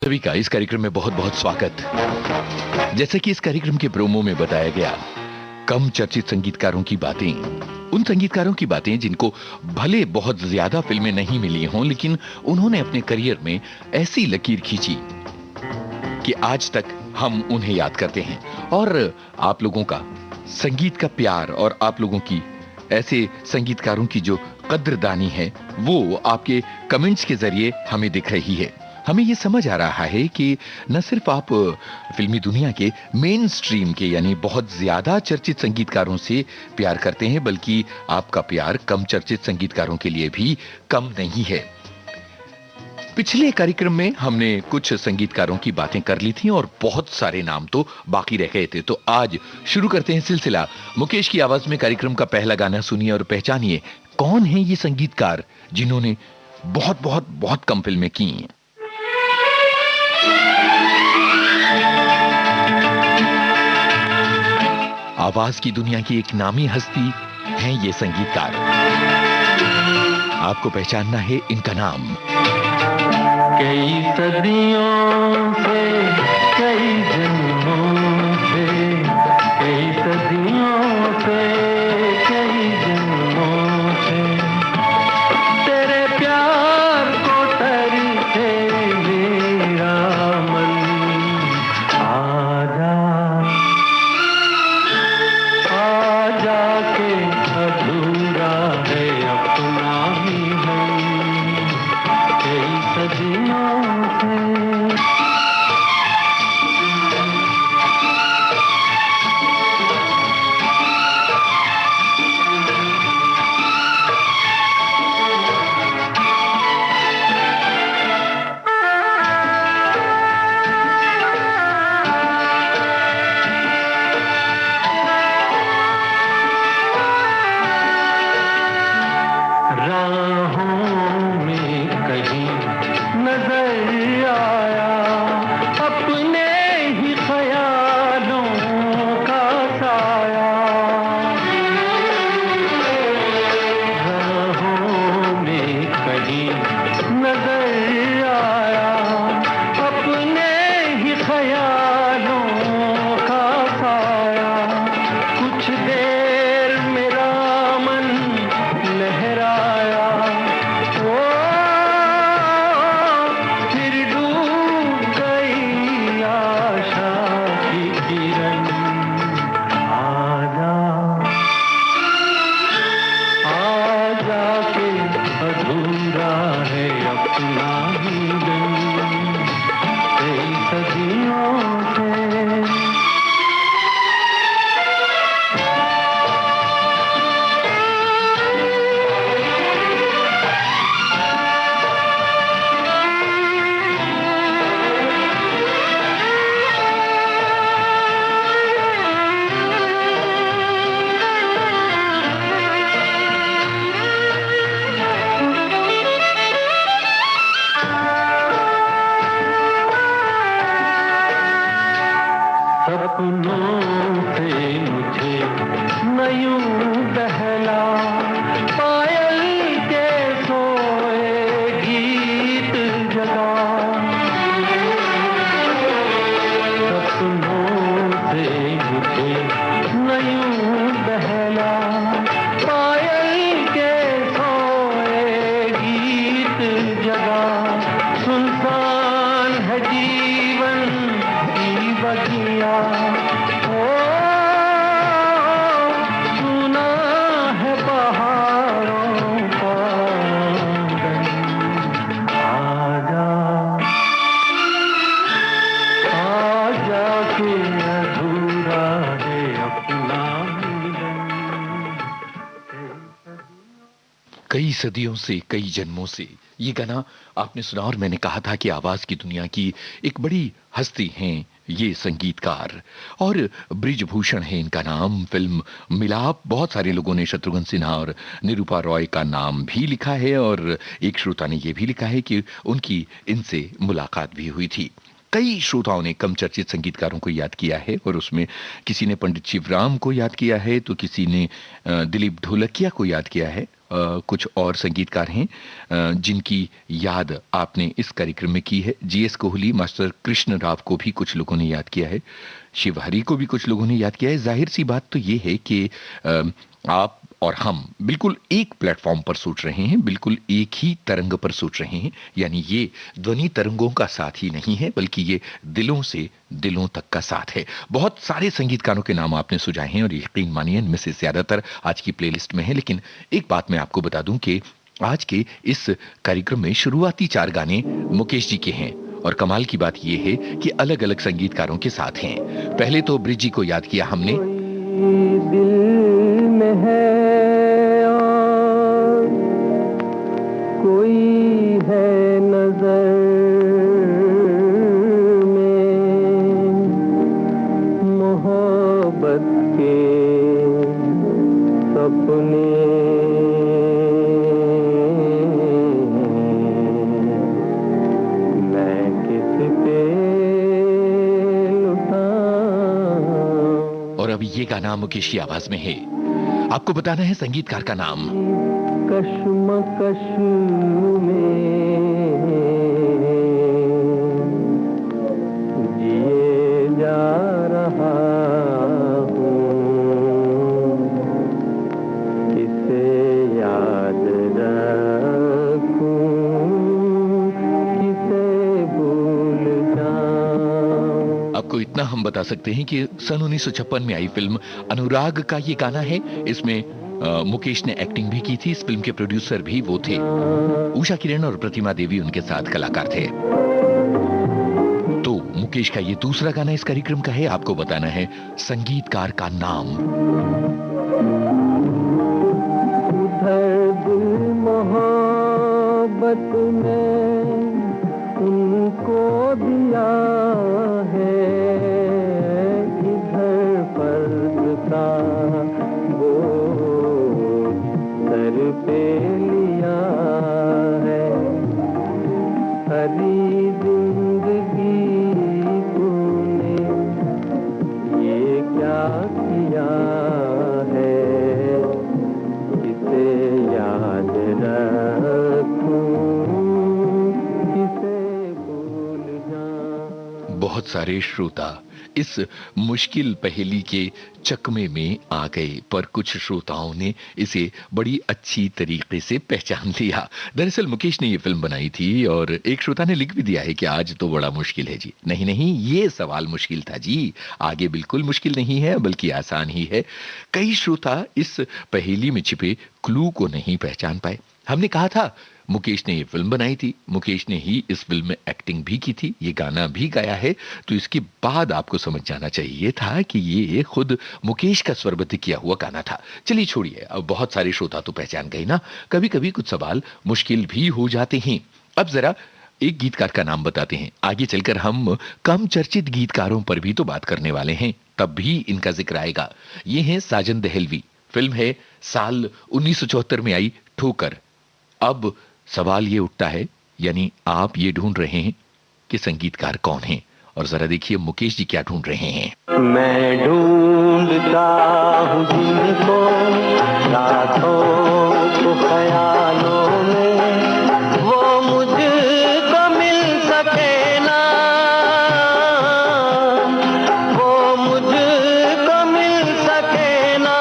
सभी का इस कार्यक्रम में बहुत बहुत स्वागत। जैसे कि इस कार्यक्रम के प्रोमो में बताया गया, कम चर्चित संगीतकारों की बातें, उन संगीतकारों की बातें जिनको भले बहुत ज्यादा फिल्में नहीं मिली हों, लेकिन उन्होंने अपने करियर में ऐसी लकीर खींची कि आज तक हम उन्हें याद करते हैं। और आप लोगों का संगीत का प्यार और आप लोगों की ऐसे संगीतकारों की जो कद्रदानी है, वो आपके कमेंट्स के जरिए हमें दिख रही है। हमें ये समझ आ रहा है कि न सिर्फ आप फिल्मी दुनिया के मेन स्ट्रीम के यानी बहुत ज्यादा चर्चित संगीतकारों से प्यार करते हैं, बल्कि आपका प्यार कम चर्चित संगीतकारों के लिए भी कम नहीं है। पिछले कार्यक्रम में हमने कुछ संगीतकारों की बातें कर ली थी और बहुत सारे नाम तो बाकी रह गए थे। तो आज शुरू करते हैं सिलसिला। मुकेश की आवाज में कार्यक्रम का पहला गाना सुनिए और पहचानिए कौन है ये संगीतकार जिन्होंने बहुत बहुत बहुत कम फिल्में की हैं। आवाज की दुनिया की एक नामी हस्ती हैं ये संगीतकार। आपको पहचानना है इनका नाम। कई सदियों से, कई जन्मों से, कई सदियों से, कई जन्मों से तेरे प्यार को तरसे मेरा मन। आजा, आजा के अधूरा है अपना ही मन। कई सदियों से राहों में कहीं नजर आया अपने ही ख्यालों का साया। राहों में कहीं नजर आया अपने ही ख्यालों का साया। कुछ देर मेरा मन लहराया, ओ फिर डूब गई आशा की किरण। आजा, आजा के अधूरा है अपना ही दिन। कई सदियों से सपनों से मुझे न यूं बहला, पायल के सोए गीत जगा। सपनों से मुझे न यूं बहला, पायल के सोए गीत जगा। सुनसान है जीवन की बगिया, ओ सुना है पहाड़ों का आंगन। आजा, आजा के अधूरा है अपना मिलन। कई सदियों से, कई जन्मों से, ये गाना आपने सुना और मैंने कहा था कि आवाज की दुनिया की एक बड़ी हस्ती हैं ये संगीतकार। और ब्रिजभूषण है इनका नाम। फिल्म मिलाप, बहुत सारे लोगों ने शत्रुघ्न सिन्हा और निरूपा रॉय का नाम भी लिखा है और एक श्रोता ने यह भी लिखा है कि उनकी इनसे मुलाकात भी हुई थी। कई श्रोताओं ने कम चर्चित संगीतकारों को याद किया है और उसमें किसी ने पंडित शिवराम को याद किया है, तो किसी ने दिलीप ढोलकिया को याद किया है कुछ और संगीतकार हैं जिनकी याद आपने इस कार्यक्रम में की है। जीएस कोहली, मास्टर कृष्ण राव को भी कुछ लोगों ने याद किया है, शिवहरी को भी कुछ लोगों ने याद किया है। जाहिर सी बात तो ये है कि आप और हम बिल्कुल एक प्लेटफॉर्म पर सोच रहे हैं, बिल्कुल एक ही तरंग पर सोच रहे हैं। यानी ये ध्वनि तरंगों का साथ ही नहीं है, बल्कि ये दिलों से दिलों तक का साथ है। बहुत सारे संगीतकारों के नाम आपने सुझाए हैं और यकीन मानिए इनमें से ज्यादातर आज की प्लेलिस्ट में है। लेकिन एक बात मैं आपको बता दूं कि आज के इस कार्यक्रम में शुरुआती 4 गाने मुकेश जी के हैं और कमाल की बात यह है कि अलग अलग संगीतकारों के साथ हैं। पहले तो ब्रिज जी को याद किया हमने, दिल में है और कोई है नजर में, मोहब्बत के सपने मैं किस पे लुटाऊं। और अभी ये गाना मुकेश की आवाज में है। आपको बताना है संगीतकार का नाम। कश्मकश में जिए जा रहा हूँ, किसे याद रखूं, किसे भूल जाऊं। आपको इतना हम बता सकते हैं कि सन 1956 में आई फिल्म अनुराग का ये गाना है। इसमें मुकेश ने एक्टिंग भी की थी। इस फिल्म के प्रोड्यूसर भी वो थे। उषा किरण और प्रतिमा देवी उनके साथ कलाकार थे। तो मुकेश का ये दूसरा गाना इस कार्यक्रम का है। आपको बताना है संगीतकार का नाम। उधर दिल मोहब्बत में उनको दिया है, इधर फर्ज का बोझ सर पे लिया है। हरी जिंदगी तूने ये क्या किया है, किसे याद रखूं, किसे भूल जाऊं। बहुत सारे श्रोता इस मुश्किल पहेली के चकमे में आ गए, पर कुछ श्रोताओं ने इसे बड़ी अच्छी तरीके से पहचान लिया। दरअसल मुकेश ने ये फिल्म बनाई थी और एक श्रोता ने लिख भी दिया है कि आज तो बड़ा मुश्किल है जी। नहीं नहीं, ये सवाल मुश्किल था जी। आगे बिल्कुल मुश्किल नहीं है, बल्कि आसान ही है। कई श्रोता इस पहेली में छिपे क्लू को नहीं पहचान पाए। हमने कहा था मुकेश ने ये फिल्म बनाई थी, मुकेश ने ही इस फिल्म में एक्टिंग भी की थी, ये गाना भी गाया है, तो इसके बाद आपको समझ जाना चाहिए था कि ये खुद मुकेश का स्वरबद्ध किया हुआ गाना था। चलिए छोड़िए, अब बहुत सारे श्रोता तो पहचान गए ना। कभी कभी कुछ सवाल मुश्किल भी हो जाते हैं। अब जरा एक गीतकार का नाम बताते हैं। आगे चलकर हम कम चर्चित गीतकारों पर भी तो बात करने वाले हैं, तब भी इनका जिक्र आएगा। ये हैं साजन दहलवी। फिल्म है साल 1974 में आई ठोकर। अब सवाल ये उठता है, यानी आप ये ढूंढ रहे हैं कि संगीतकार कौन है, और जरा देखिए मुकेश जी क्या ढूंढ रहे हैं। मैं ढूंढता हूँ जिनको रातों को ख्यालों में, वो मुझको मिल सके ना, वो मुझको मिल सके ना।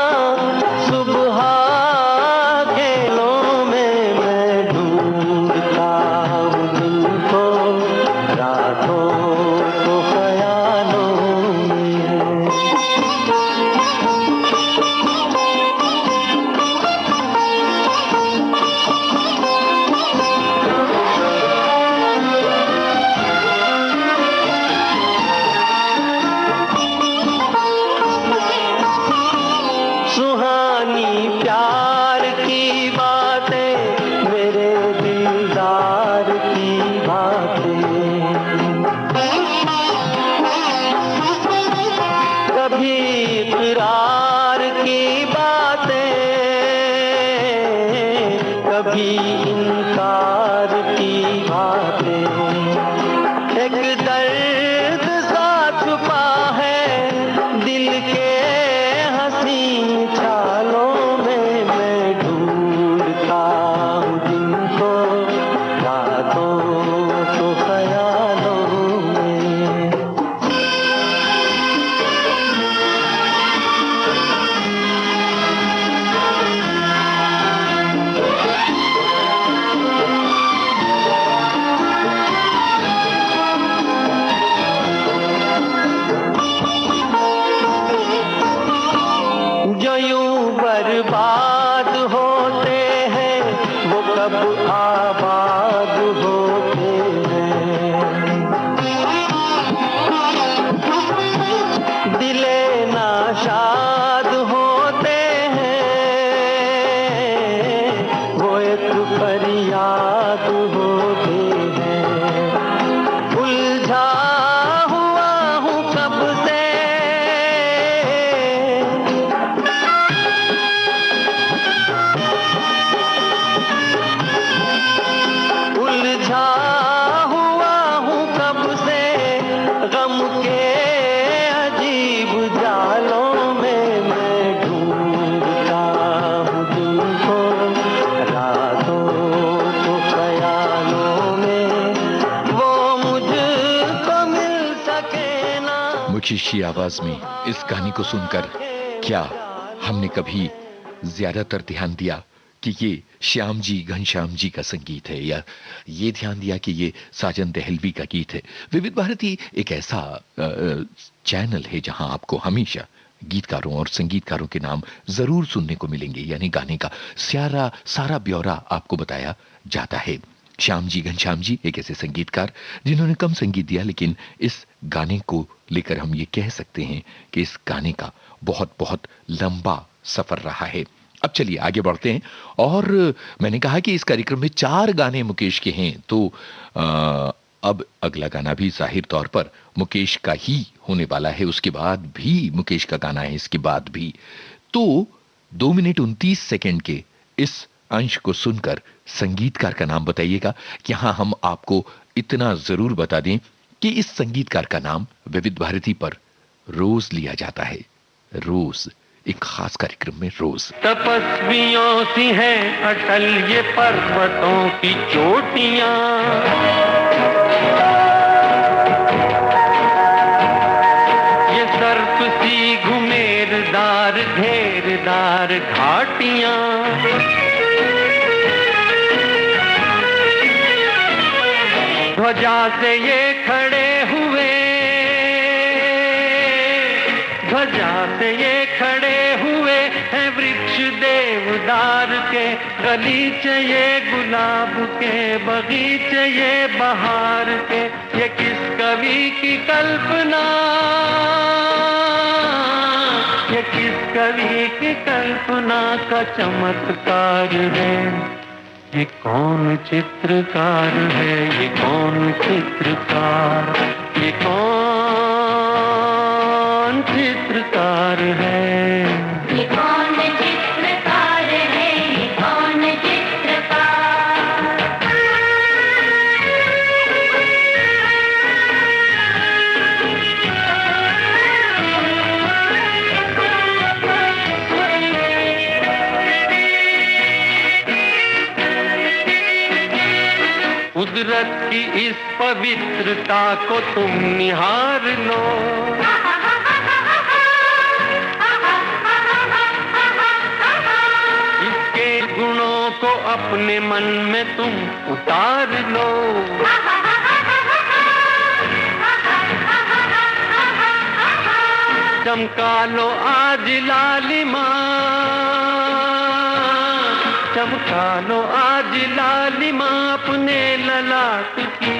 सुबह खेलों में मैं ढूंढता हूँ जिनको रातों को ख्यालों में। सुहानी प्यार की बातें, मेरे दिलदार की बातें, कभी इकरार की बातें, कभी इनकार की बातें। एक दर्द सा छुपा है दिल के हंसी ख्यालों में, मैं ढूंढता मुकेश की आवाज में इस गाने को सुनकर क्या हमने कभी ज्यादातर ध्यान दिया कि ये श्याम जी घनश्याम जी का संगीत है, या ये ध्यान दिया कि ये साजन दहलवी का गीत है? विविध भारती एक ऐसा चैनल है जहां आपको हमेशा गीतकारों और संगीतकारों के नाम जरूर सुनने को मिलेंगे, यानी गाने का सारा सारा ब्यौरा आपको बताया जाता है। श्याम जी घनश्याम जी एक ऐसे संगीतकार जिन्होंने कम संगीत दिया, लेकिन इस गाने को लेकर हम ये कह सकते हैं कि इस गाने का बहुत बहुत लंबा सफर रहा है। अब चलिए आगे बढ़ते हैं, और मैंने कहा कि इस कार्यक्रम में 4 गाने मुकेश के हैं, तो अब अगला गाना भी जाहिर तौर पर मुकेश का ही होने वाला है, उसके बाद भी मुकेश का गाना है, इसके बाद भी। तो 2 मिनट 29 सेकंड के इस अंश को सुनकर संगीतकार का नाम बताइएगा। कि हाँ, हम आपको इतना जरूर बता दें कि इस संगीतकार का नाम विविध भारती पर रोज लिया जाता है। रोज, एक खास कार्यक्रम में रोज। तपस्वियों सी है अटल ये पर्वतों की चोटियां, ये सर्प सी घुमेरदार घेरदार घाटियां, ध्वजा से ये खड़े हुए, ध्वजा से ये खड़े हुए हैं वृक्ष देवदार के, गलीचे ये गुलाब के, बगीचे ये बहार के। ये किस कवि की कल्पना, ये किस कवि की कल्पना का चमत्कार है। ये कौन चित्रकार है, ये कौन चित्रकार, ये कौन चित्रकार है, ये कौन चित्रकार है, ये कौन कुदरत की इस पवित्रता को तुम निहार लो, इसके गुणों को अपने मन में तुम उतार लो। चमका लो आज लालिमा, चमका लो आज लालिमा अपने ललाट की,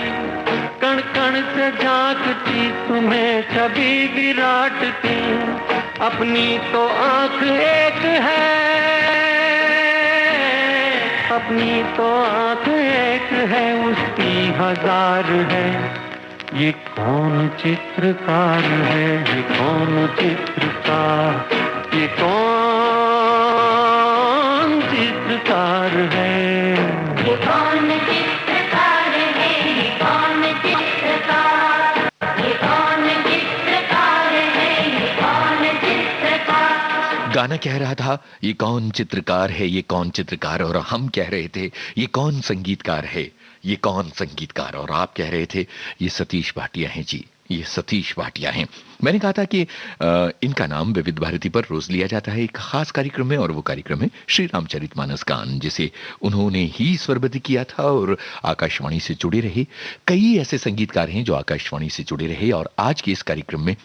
कण कण से झांकती तुम्हें छवि विराट की। अपनी तो आंख एक है, अपनी तो आंख एक है, उसकी 1000 है। ये कौन चित्रकार है, ये कौन चित्रकार, ये कौन चित्रकार है, ये कौन चित्रकार है, ये कौन चित्रकार, ये कौन चित्रकार है, ये कौन चित्रकार। गाना कह रहा था ये कौन चित्रकार है, ये कौन चित्रकार, और हम कह रहे थे ये कौन संगीतकार है, ये कौन संगीतकार, और आप कह रहे थे ये सतीश भाटिया हैं जी, ये सतीश भाटिया हैं। मैंने कहा था कि इनका नाम विविध भारती पर रोज लिया जाता है एक खास कार्यक्रम में, और वो कार्यक्रम है श्री रामचरितमानस गान, जिसे उन्होंने ही स्वरबद्ध किया था और आकाशवाणी से जुड़े रहे। कई ऐसे संगीतकार हैं जो आकाशवाणी से जुड़े रहे, और आज के इस कार्यक्रम में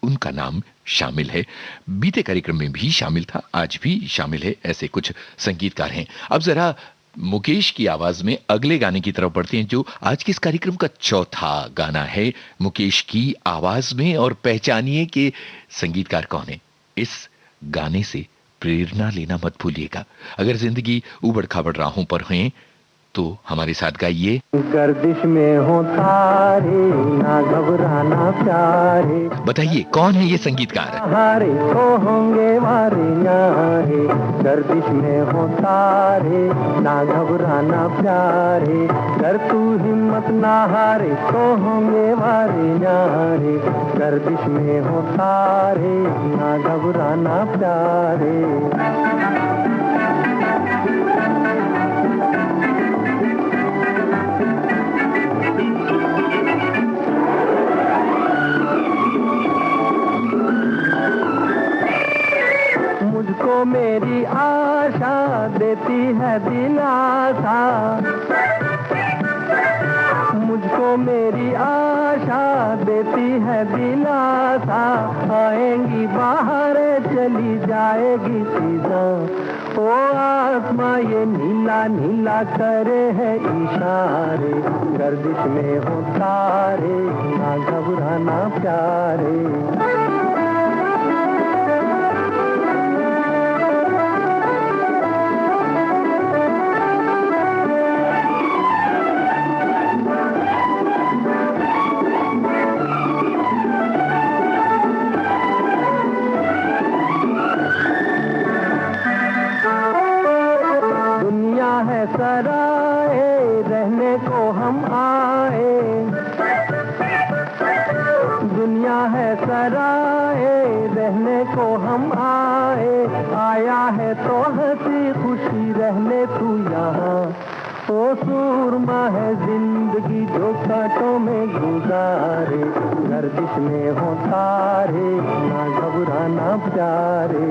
उनका नाम शामिल है। बीते कार्यक्रम में भी शामिल था, आज भी शामिल है। ऐसे कुछ संगीतकार हैं। अब जरा मुकेश की आवाज में अगले गाने की तरफ बढ़ते हैं, जो आज के इस कार्यक्रम का चौथा गाना है मुकेश की आवाज में। और पहचानिए कि संगीतकार कौन है। इस गाने से प्रेरणा लेना मत भूलिएगा। अगर जिंदगी उबड़ खाबड़ राहों पर हैं तो हमारे साथ गाइए। गर्दिश में हो तारे, ना घबराना प्यारे, बताइए कौन है ये संगीतकार? हारे तो होंगे वारे न्यारे। गर्दिश में हो तारे, ना घबराना प्यारे, कर तू हिम्मत ना हारे तो होंगे वारे न्यारे। गर्दिश में हो तारे, ना घबराना प्यारे। मेरी आशा देती है दिलासा, मुझको मेरी आशा देती है दिलासा, आएंगी बाहर चली जाएगी सीधा, ओ आसमां ये नीला नीला करे है इशारे, गर्दिश में हो तारे, ना घबराना प्यारे। सराए रहने को हम आए, दुनिया है सराए रहने को हम आए, आया है तो हंसी खुशी रहने तू यहाँ, ओ सूरमा है जिंदगी जो कांटों में गुजारे, गर्दिश में हो तारे, ना घबराना प्यारे।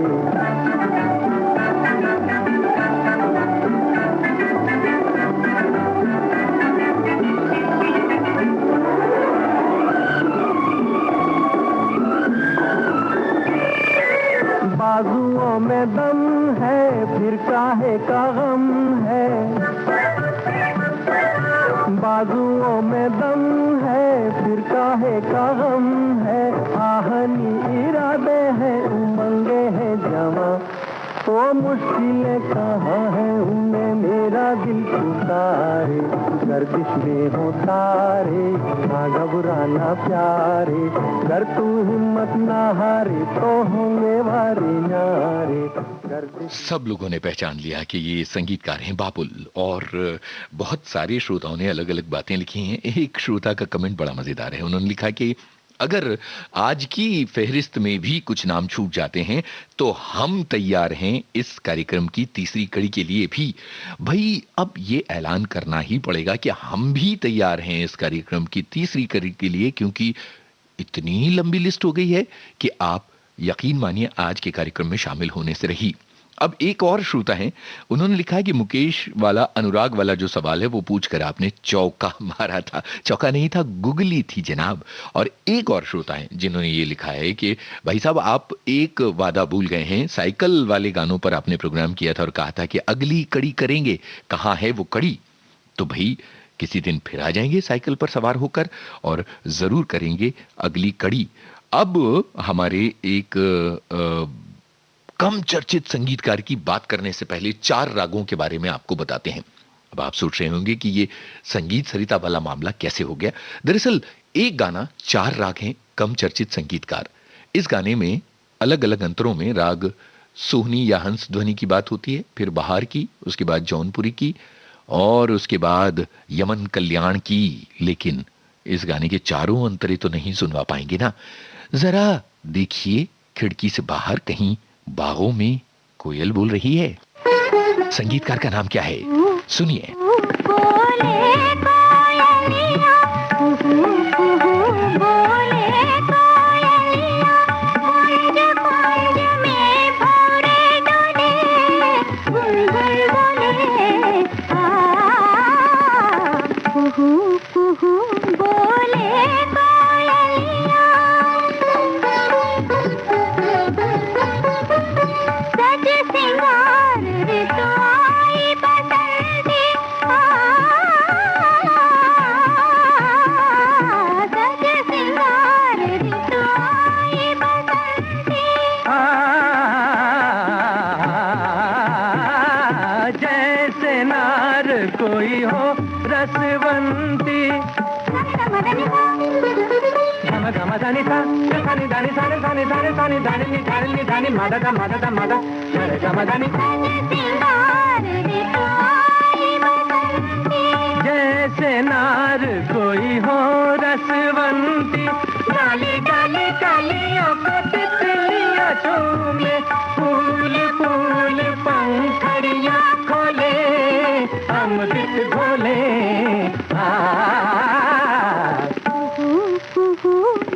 बाजुओं में दम है फिर काहे का गम है, बाजुओं में दम है फिर काहे का गम है, आहनी इरादे हैं उमंगे हैं जवां, ओ मुश्किलें कहाँ है उन्हें मेरा दिल पुकारे, गर्दिश में हो तारे, ना घबराना प्यारे, अगर तू हिम्मत ना हारे तो होंगे वारे न्यारे। सब लोगों ने पहचान लिया कि ये संगीतकार हैं बाबुल, और बहुत सारे श्रोताओं ने अलग अलग बातें लिखी हैं। एक श्रोता का कमेंट बड़ा मजेदार है, उन्होंने लिखा कि अगर आज की फहरिस्त में भी कुछ नाम छूट जाते हैं तो हम तैयार हैं इस कार्यक्रम की तीसरी कड़ी के लिए भी। भाई अब ये ऐलान करना ही पड़ेगा कि हम भी तैयार हैं इस कार्यक्रम की तीसरी कड़ी के लिए, क्योंकि इतनी लंबी लिस्ट हो गई है कि आप यकीन मानिए आज के कार्यक्रम में शामिल होने से रही। अब एक और श्रोता है, उन्होंने लिखा है कि मुकेश वाला अनुराग वाला जो सवाल है वो पूछकर आपने चौका मारा था। चौका नहीं था, गुगली थी जनाब। और एक और श्रोता है जिन्होंने ये लिखा है कि भाई साहब आप एक वादा भूल गए हैं, साइकिल वाले गानों पर आपने प्रोग्राम किया था और कहा था कि अगली कड़ी करेंगे, कहाँ है वो कड़ी? तो भाई किसी दिन फिर आ जाएंगे साइकिल पर सवार होकर और जरूर करेंगे अगली कड़ी। अब हमारे एक कम चर्चित संगीतकार की बात करने से पहले 4 रागों के बारे में आपको बताते हैं। अब आप सोच रहे होंगे कि ये संगीत सरिता वाला मामला कैसे हो गया। दरअसल एक गाना 4 राग हैं, कम चर्चित संगीतकार। इस गाने में अलग अलग अंतरों में राग सोहनी या हंस ध्वनि की बात होती है, फिर बहार की, उसके बाद जौनपुरी की और उसके बाद यमन कल्याण की। लेकिन इस गाने के चारों अंतरे तो नहीं सुनवा पाएंगे ना। जरा देखिए खिड़की से बाहर, कहीं बागों में कोयल बोल रही है। संगीतकार का नाम क्या है, सुनिए। कोई हो रसवंती, धम धम धनी सा धनी धनी सा धनी धनी धनी धनी धनी धनी मदद मदद मदद धम धनी। जैसे नार कोई हो रसवंती, डाली डाली डालियों को तितलियां झूमे, फूल फूल पंखड़ियां खोले, अमृत घोले।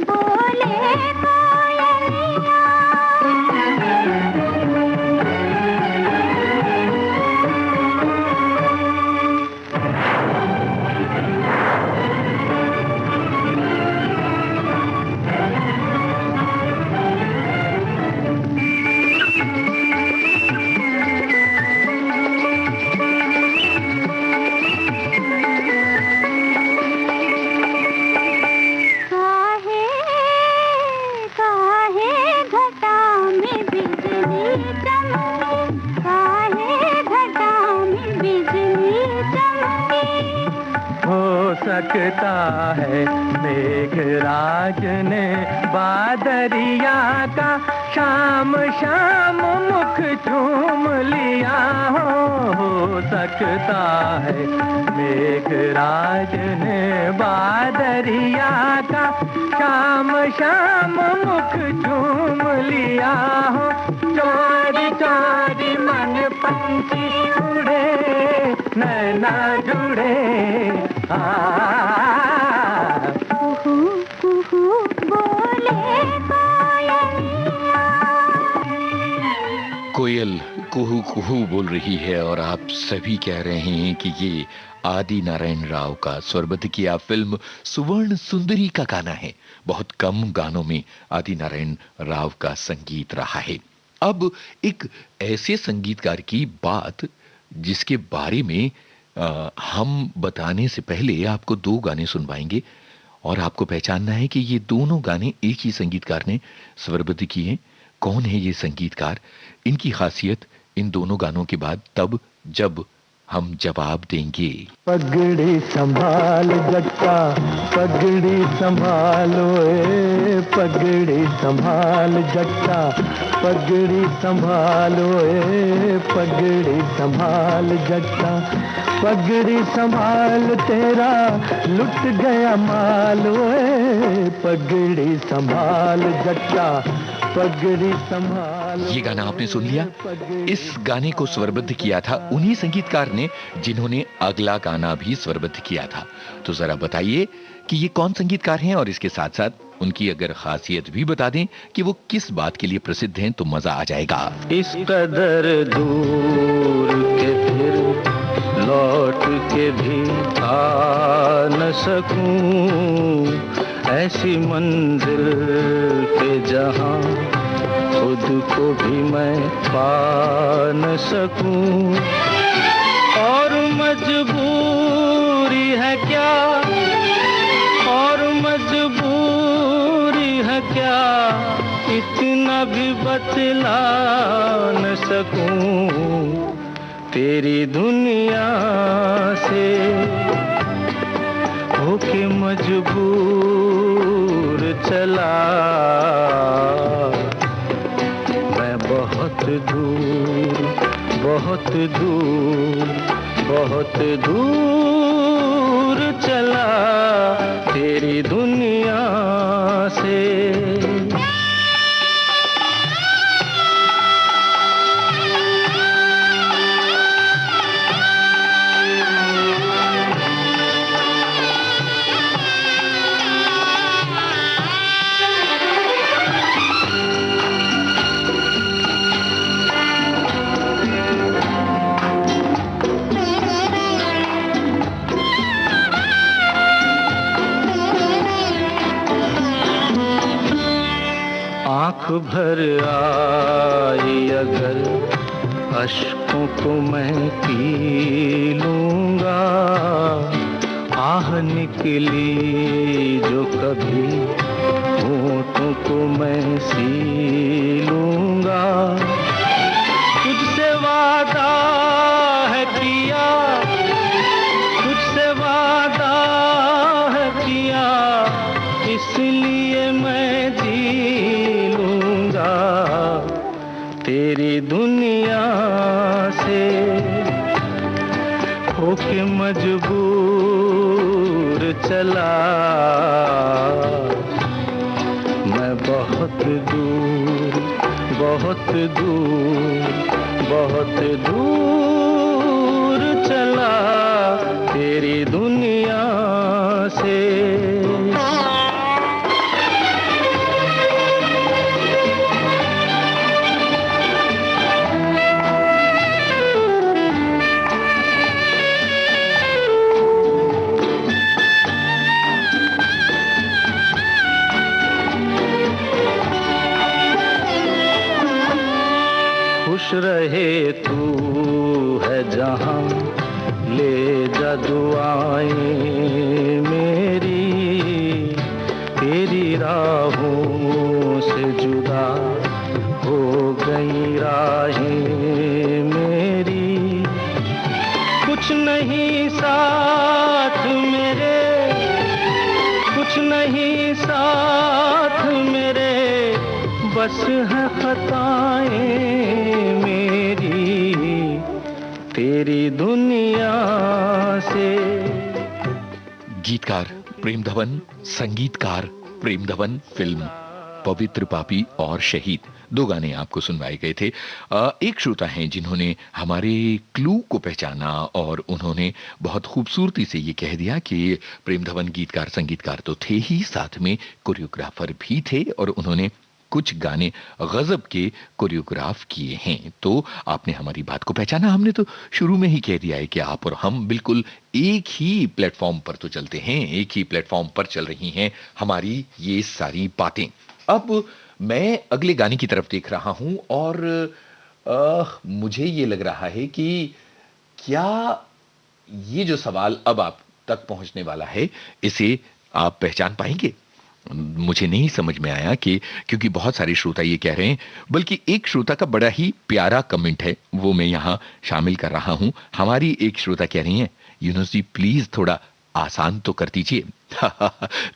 बोले कोयलिया। सकता है मेघराज ने बादरिया का शाम शाम मुख चूम लिया हो सकता है मेघराज ने बादरिया का शाम शाम मुख चूम लिया हो चोरी चोरी मन पंछी उड़े नैना जुड़े कुहू कुहू बोले कोयल कुहू कुहू बोल रही है और आप सभी कह रहे हैं कि ये आदि नारायण राव का स्वरबद्ध किया फिल्म सुवर्ण सुंदरी का गाना है। बहुत कम गानों में आदि नारायण राव का संगीत रहा है। अब एक ऐसे संगीतकार की बात जिसके बारे में हम बताने से पहले आपको दो गाने सुनवाएंगे और आपको पहचानना है कि ये दोनों गाने एक ही संगीतकार ने स्वरबद्ध किए हैं। कौन है ये संगीतकार, इनकी खासियत इन दोनों गानों के बाद तब जब हम जवाब देंगे। पगड़ी संभाल जट्टा पगड़ी संभालो ए पगड़ी संभाल जट्टा पगड़ी संभालो ए पगड़ी संभाल जट्टा पगड़ी संभाल तेरा लुट गया माल ए पगड़ी संभाल जट्टा पगड़ी संभाल। ये गाना आपने सुन लिया। इस गाने को स्वरबद्ध किया था उन्हीं संगीतकार ने जिन्होंने अगला गाना भी स्वरबद्ध किया था। तो जरा बताइए कि ये कौन संगीतकार हैं और इसके साथ साथ उनकी अगर खासियत भी बता दें कि वो किस बात के लिए प्रसिद्ध हैं तो मजा आ जाएगा। इस कदर दूर के फिर लौट के भी आ न सकूं ऐसी मंजिल के जहां खुद को भी मैं पा न सकूं और मजबूरी है क्या और मजबूरी है क्या इतना भी बतला न सकूं तेरी दुनिया से होके मजबूर चला मैं बहुत दूर बहुत दूर बहुत दूर चला तेरी दुनिया से। आँख भर आई अगर अश्कों को मैं पी लूँगा आह निकली जो कभी होठों को मैं सी लूँगा तुझसे वादा है किया तुझसे वादा है किया इसलिए मैं जी लूँगा तेरी दुनिया से होके मजबूर चला मैं बहुत दूर बहुत दूर बहुत दूर चला तेरी दुनिया से। खुश रहे तू है जहां ले जा दुआएं मेरी तेरी राहों से जुदा हो गई राहें मेरी कुछ नहीं साथ मेरे बस है खताएं मेरी तेरी दुनिया से। गीतकार प्रेम धवन, संगीतकार प्रेम धवन, फिल्म पवित्र पापी और शहीद, 2 गाने आपको सुनवाए गए थे। एक श्रोता हैं जिन्होंने हमारे क्लू को पहचाना और उन्होंने बहुत खूबसूरती से ये कह दिया कि प्रेम धवन गीतकार संगीतकार तो थे ही, साथ में कोरियोग्राफर भी थे और उन्होंने कुछ गाने गजब के कोरियोग्राफ किए हैं। तो आपने हमारी बात को पहचाना। हमने तो शुरू में ही कह दिया है कि आप और हम बिल्कुल एक ही प्लेटफॉर्म पर तो चलते हैं, एक ही प्लेटफॉर्म पर चल रही हैं हमारी ये सारी बातें। अब मैं अगले गाने की तरफ देख रहा हूं और मुझे ये लग रहा है कि क्या ये जो सवाल अब आप तक पहुंचने वाला है, इसे आप पहचान पाएंगे? मुझे नहीं समझ में आया कि क्योंकि बहुत सारे श्रोता ये कह रहे हैं, बल्कि एक श्रोता का बड़ा ही प्यारा कमेंट है, वो मैं यहां शामिल कर रहा हूं। हमारी एक श्रोता कह रही हैं, यूनुस जी प्लीज थोड़ा आसान तो कर दीजिए।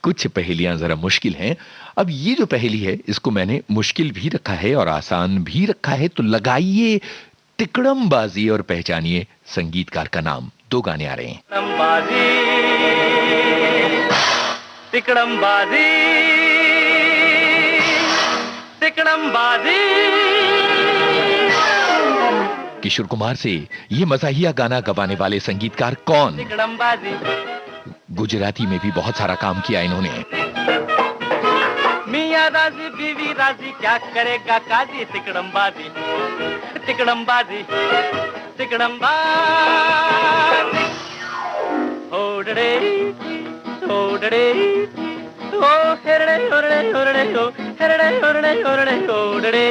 कुछ पहेलियां जरा मुश्किल हैं। अब ये जो पहेली है इसको मैंने मुश्किल भी रखा है और आसान भी रखा है, तो लगाइए तिकड़मबाजी और पहचानिए संगीतकार का नाम। 2 गाने आ रहे हैं। तिकड़मबाजी, तिकड़मबाजी। किशोर कुमार से ये मज़ाहिया गाना गवाने वाले संगीतकार कौन? तिकड़मबाजी। गुजराती में भी बहुत सारा काम किया इन्होंने। मियां राजी बीवी राजी क्या करेगा काजी। तिकड़मबाजी, तिकड़मबाजी, तिकड़मबाजी। ओडड़े ओडड़े ओ हेरड़े ओरड़े ओरड़े ओ हेरड़े ओरड़े ओरड़े ओडड़े।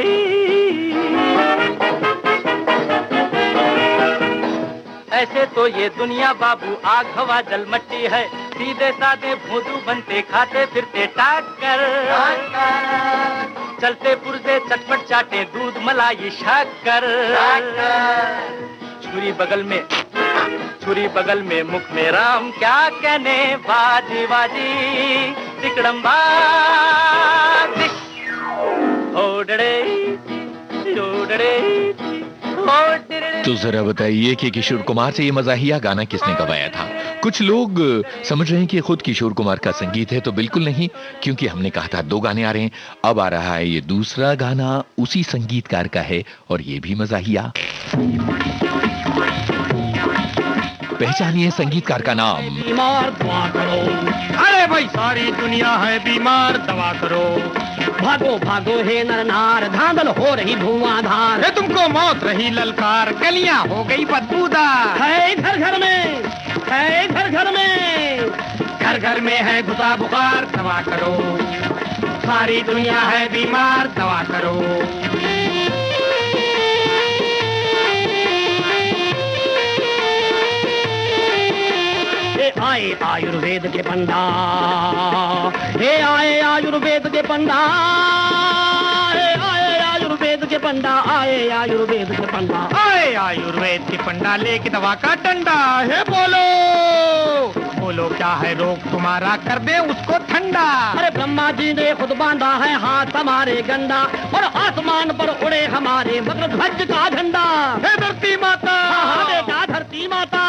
ऐसे तो ये दुनिया बाबू आग हवा जल मट्टी है, सीधे साधे भोंदू बनते खाते फिरते टाकर, चलते पुरजे चटपट चाटे दूध मलाई शक्कर। छुरी बगल में मुख में राम क्या कहने बाजी बाजी। तिकड़मबाजी ओडड़े ओडड़े। तो जरा बताइए कि किशोर कुमार से ये मज़ाहिया गाना किसने गवाया था? कुछ लोग समझ रहे हैं कि खुद किशोर कुमार का संगीत है, तो बिल्कुल नहीं, क्योंकि हमने कहा था 2 गाने आ रहे हैं। अब आ रहा है ये दूसरा गाना उसी संगीतकार का है और ये भी मज़ाहिया। पहचानिए संगीतकार का नाम। बीमार दवा करो, अरे भाई सारी दुनिया है बीमार दवा करो। भागो भागो हे नर नार, धांधल हो रही धुआंधार। है तुमको मौत रही ललकार, गलियां हो गई बदबूदार। है घर घर में, है घर घर में, घर घर में है घुसा बुखार। दवा करो, सारी दुनिया है बीमार दवा करो। आए आयुर्वेद के पंडा, हे आए आयुर्वेद के पंडा, हे आए आयुर्वेद के पंडा, आए आयुर्वेद के पंडा, आए आयुर्वेद के पंडा लेके दवा का डंडा। है बोलो बोलो क्या है रोग तुम्हारा, कर दे उसको ठंडा। अरे ब्रह्मा जी ने खुद बांधा है हाथ हमारे गंडा, और आसमान पर उड़े हमारे मगरध्वज का झंडा। है धरती माता, बेटा धरती माता,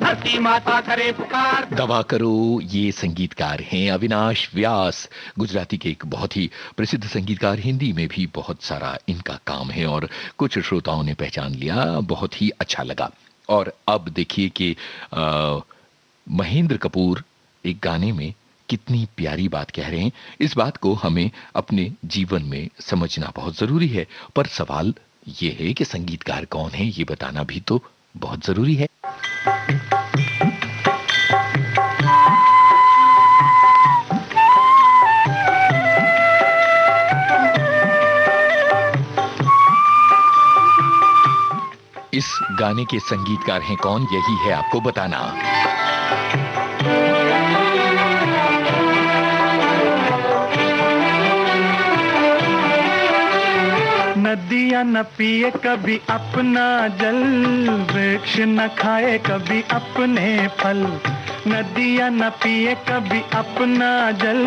धरती माता करे पुकार। दवा करो, ये संगीतकार हैं अविनाश व्यास, गुजराती के एक बहुत ही प्रसिद्ध संगीतकार। हिंदी में भी बहुत सारा इनका काम है और कुछ श्रोताओं ने पहचान लिया, बहुत ही अच्छा लगा। और अब देखिए कि महेंद्र कपूर एक गाने में कितनी प्यारी बात कह रहे हैं। इस बात को हमें अपने जीवन में समझना बहुत जरूरी है, पर सवाल ये है कि संगीतकार कौन है ये बताना भी तो बहुत जरूरी है। इस गाने के संगीतकार हैं कौन, यही है आपको बताना। नदियाँ न पिए कभी अपना जल, वृक्ष न खाए कभी अपने फल। नदियाँ न पिए कभी अपना जल,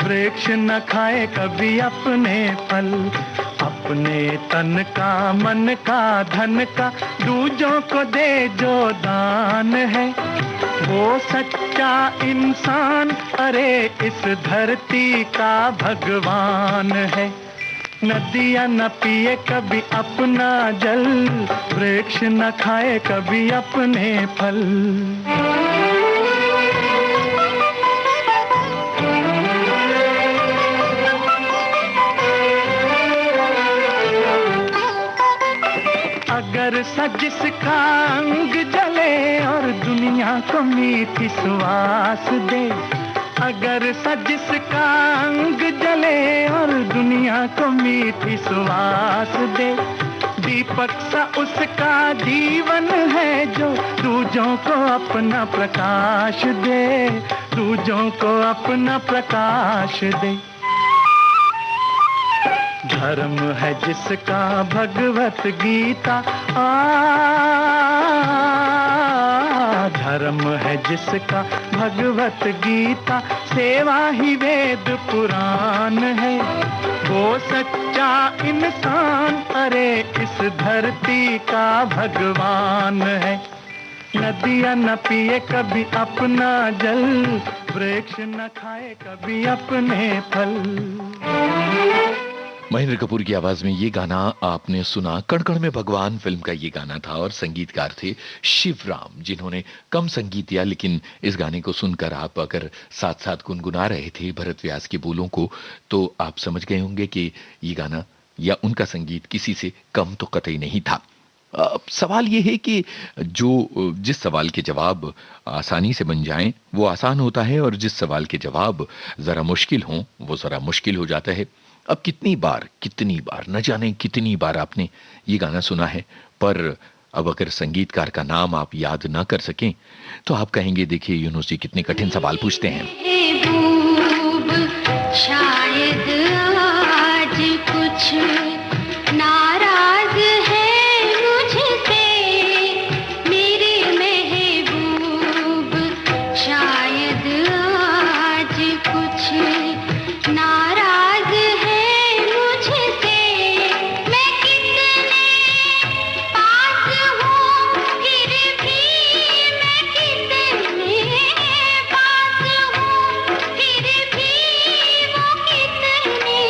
वृक्ष न खाए कभी अपने फल। अपने तन का, मन का, धन का दूजों को दे जो दान है, वो सच्चा इंसान, अरे इस धरती का भगवान है। नदियाँ न पिए कभी अपना जल, वृक्ष न खाए कभी अपने फल। अगर सजिस का अंग जले और दुनिया को मीठी सुवास दे, अगर सजिस का अंग जले और दुनिया को मीठी सुवास दे, दीपक सा उसका जीवन है जो दूजों को अपना प्रकाश दे, दूजों को अपना प्रकाश दे। धर्म है जिसका भगवत गीता, धर्म है जिसका भगवत गीता, सेवा ही वेद पुराण है, वो सच्चा इंसान, अरे इस धरती का भगवान है। नदियाँ न पिए कभी अपना जल, वृक्ष न खाए कभी अपने फल। महेंद्र कपूर की आवाज में ये गाना आपने सुना। कण कण में भगवान फिल्म का ये गाना था और संगीतकार थे शिवराम, जिन्होंने कम संगीत दिया, लेकिन इस गाने को सुनकर आप अगर साथ साथ गुनगुना रहे थे भरत व्यास के बोलों को, तो आप समझ गए होंगे कि ये गाना या उनका संगीत किसी से कम तो कतई नहीं था। अब सवाल ये है कि जिस सवाल के जवाब आसानी से बन जाएं वो आसान होता है, और जिस सवाल के जवाब जरा मुश्किल हों वो जरा मुश्किल हो जाता है। अब कितनी बार न जाने कितनी बार आपने ये गाना सुना है, पर अब अगर संगीतकार का नाम आप याद ना कर सकें तो आप कहेंगे देखिए यूनुस जी कितने कठिन सवाल पूछते हैं। शायद आज कुछ नाराज है मुझसे मेरे महबूब, शायद आज कुछ नाराज है मुझसे। मैं कितने पास हूँ फिर भी, मैं कितने पास हूँ फिर भी, वो कितने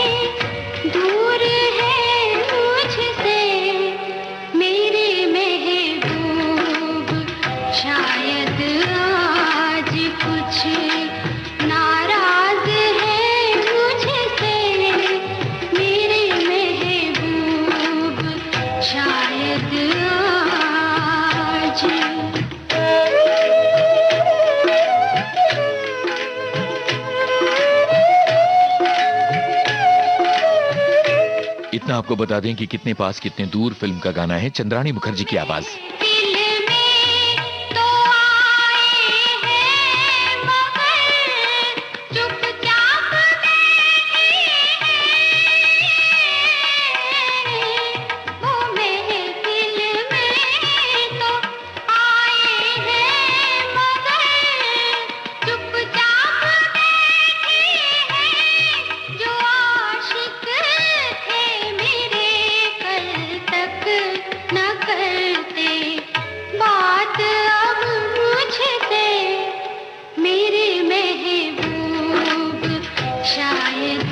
दूर है मुझसे मेरे महबूब, शायद आज कुछ नाराज है मुझसे मेरे महबूब, शायद आज। इतना आपको बता दें कि कितने पास कितने दूर फिल्म का गाना है, चंद्राणी मुखर्जी की आवाज। दिल में तो आए हैं मगर चुपचाप बैठे हैं, वो महफिल में तो आए हैं मगर चुपचाप बैठे हैं, जो आशिक थे मेरे कल तक न करते बात अब मुझसे मेरे महबूब, शायद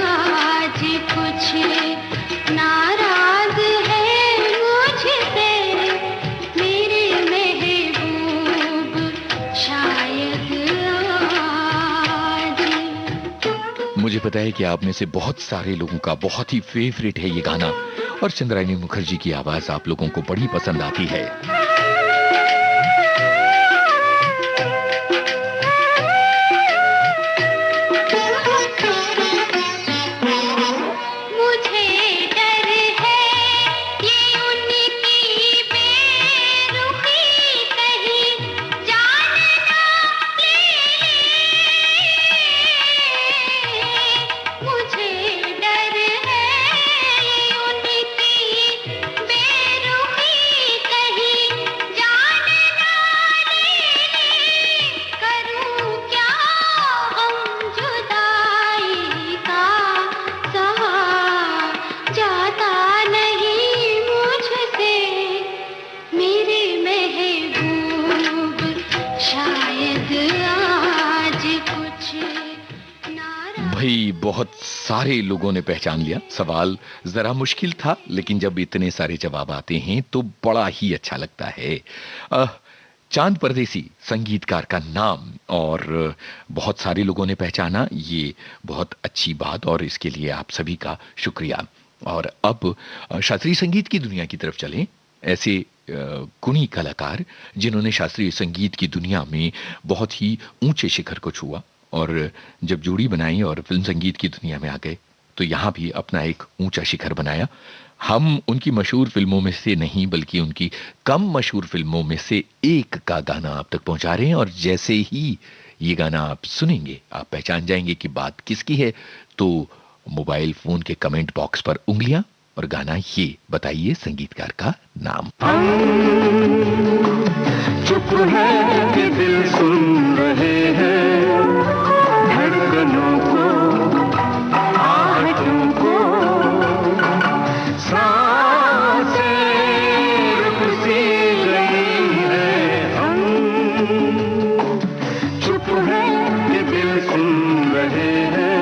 आज कुछ नाराज है मुझसे मेरे महबूब, शायद आज। मुझे पता है कि आप में से बहुत सारे लोगों का बहुत ही फेवरेट है ये गाना, और चंद्राणी मुखर्जी की आवाज आप लोगों को बड़ी पसंद आती है। मुझे डर है ये उनकी बेरुखी कहीं जान ना ले, मुझे डर है ये उनकी कि बहुत सारे लोगों ने पहचान लिया। सवाल जरा मुश्किल था, लेकिन जब इतने सारे जवाब आते हैं तो बड़ा ही अच्छा लगता है। चांद परदेसी संगीतकार का नाम, और बहुत सारे लोगों ने पहचाना, ये बहुत अच्छी बात, और इसके लिए आप सभी का शुक्रिया। और अब शास्त्रीय संगीत की दुनिया की तरफ चलें। ऐसे गुणी कलाकार जिन्होंने शास्त्रीय संगीत की दुनिया में बहुत ही ऊंचे शिखर को छुआ, और जब जोड़ी बनाई और फिल्म संगीत की दुनिया में आ गए तो यहां भी अपना एक ऊंचा शिखर बनाया। हम उनकी मशहूर फिल्मों में से नहीं, बल्कि उनकी कम मशहूर फिल्मों में से एक का गाना आप तक पहुंचा रहे हैं, और जैसे ही ये गाना आप सुनेंगे आप पहचान जाएंगे कि बात किसकी है। तो मोबाइल फोन के कमेंट बॉक्स पर उंगलियां और गाना ये बताइए संगीतकार का नाम। चुप है कि दिल सुन रहे हैं धड़कनों को, आहटों को, सांसें रुक सी गई है। हम चुप है कि दिल सुन रहे हैं।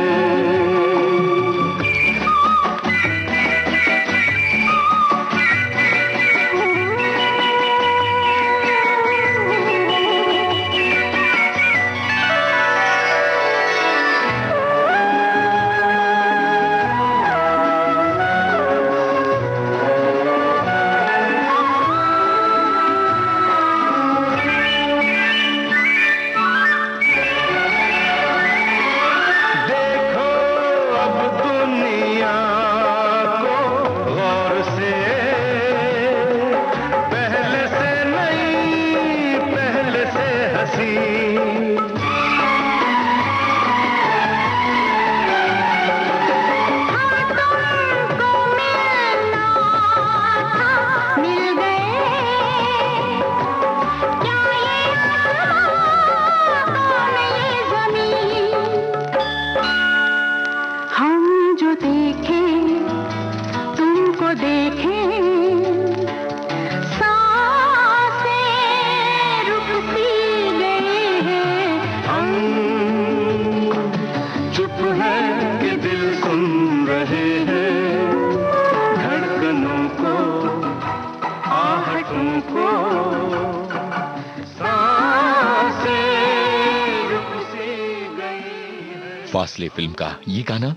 फासले फिल्म का ये गाना,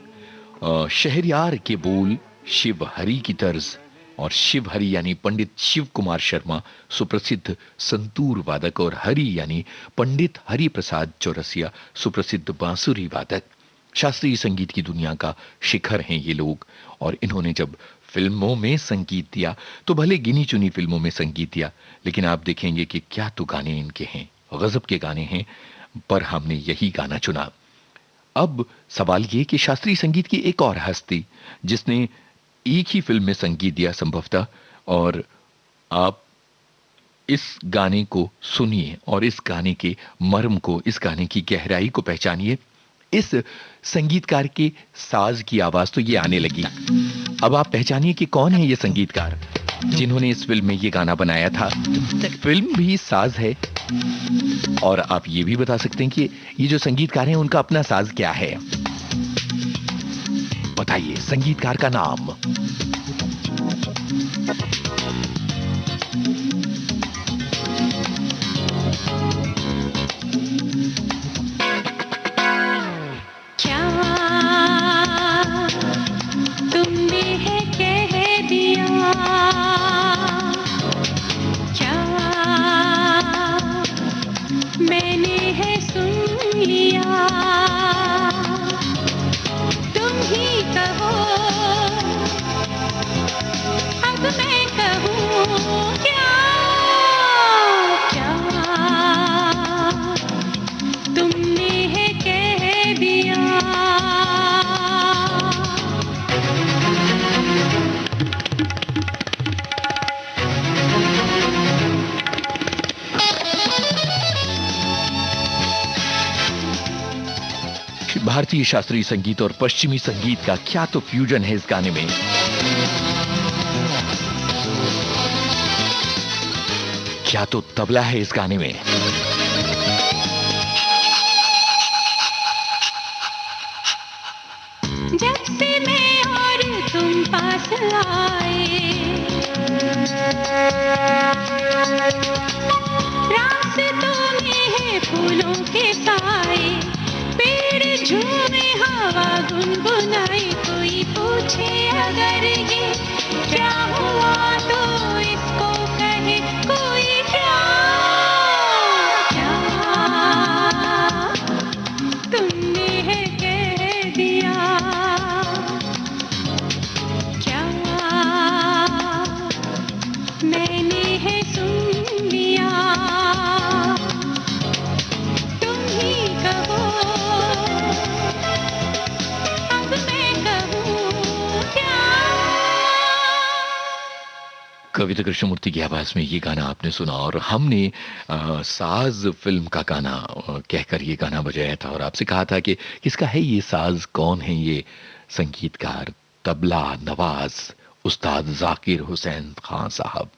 शहरयार के बोल शिव हरि की तर्ज, और शिव हरि यानी पंडित शिव कुमार शर्मा सुप्रसिद्ध संतूर वादक, और हरि यानी पंडित हरि प्रसाद चौरसिया सुप्रसिद्ध बांसुरी वादक। शास्त्रीय संगीत की दुनिया का शिखर हैं ये लोग, और इन्होंने जब फिल्मों में संगीत दिया तो भले गिनी चुनी फिल्मों में संगीत दिया, लेकिन आप देखेंगे कि क्या तो गाने इनके हैं, गजब के गाने हैं, पर हमने यही गाना चुना। अब सवाल ये कि शास्त्रीय संगीत की एक और हस्ती जिसने एक ही फिल्म में संगीत दिया संभवतः, और आप इस गाने को सुनिए और इस गाने के मर्म को, इस गाने की गहराई को पहचानिए। इस संगीतकार के साज की आवाज तो ये आने लगी। अब आप पहचानिए कि कौन है ये संगीतकार जिन्होंने इस फिल्म में ये गाना बनाया था। फिल्म भी साज है, और आप ये भी बता सकते हैं कि ये जो संगीतकार हैं उनका अपना साज क्या है। बताइए संगीतकार का नाम। भारतीय शास्त्रीय संगीत और पश्चिमी संगीत का क्या तो फ्यूजन है इस गाने में। क्या तो तबला है इस गाने में। जब से मैं और तुम पास आए, रास्तों में है फूलों के साए, पेड़ झूमे हवा गुनगुनाए, कोई पूछे अगर ये क्या हुआ तो इसको कहे कोई क्या, तुमने है कह दिया, क्या मैंने है सुन लिया, तुम ही कहो अब मैं कहूँ क्या। कविता कृष्णमूर्ति की आवाज में ये गाना आपने सुना और हमने साज फिल्म का गाना कहकर ये गाना बजाया था और आपसे कहा था कि किसका है ये साज, कौन है ये संगीतकार। तबला नवाज उस्ताद जाकिर हुसैन खान साहब,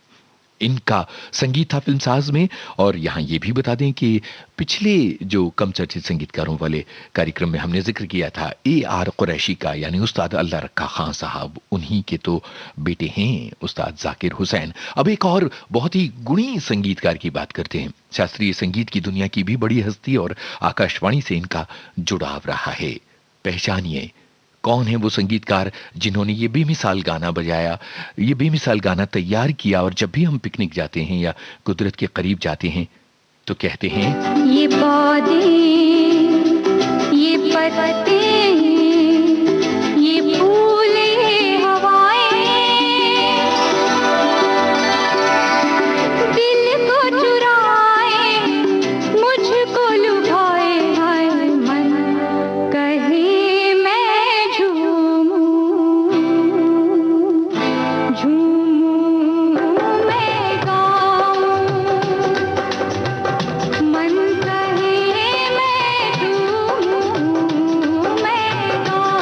इनका संगीत था फिल्म साज में। और यहाँ ये भी बता दें कि पिछले जो कम चर्चित संगीतकारों वाले कार्यक्रम में हमने जिक्र किया था AR कुरैशी का, यानी उस्ताद अल्लाह रक्का खान साहब, उन्हीं के तो बेटे हैं उस्ताद जाकिर हुसैन। अब एक और बहुत ही गुणी संगीतकार की बात करते हैं, शास्त्रीय संगीत की दुनिया की भी बड़ी हस्ती और आकाशवाणी से इनका जुड़ाव रहा है। पहचानिए कौन है वो संगीतकार जिन्होंने ये बेमिसाल गाना बजाया, ये बेमिसाल गाना तैयार किया और जब भी हम पिकनिक जाते हैं या कुदरत के करीब जाते हैं तो कहते हैं ये पौधे, ये पत्ते, ये फूल, ये हवाएं, दिल को चुराए, मुझको लुभाए, हाय मन कहे मैं झूमूं, झूमूं मैं गाऊं, मन कहे मैं झूमूं मैं गाऊं।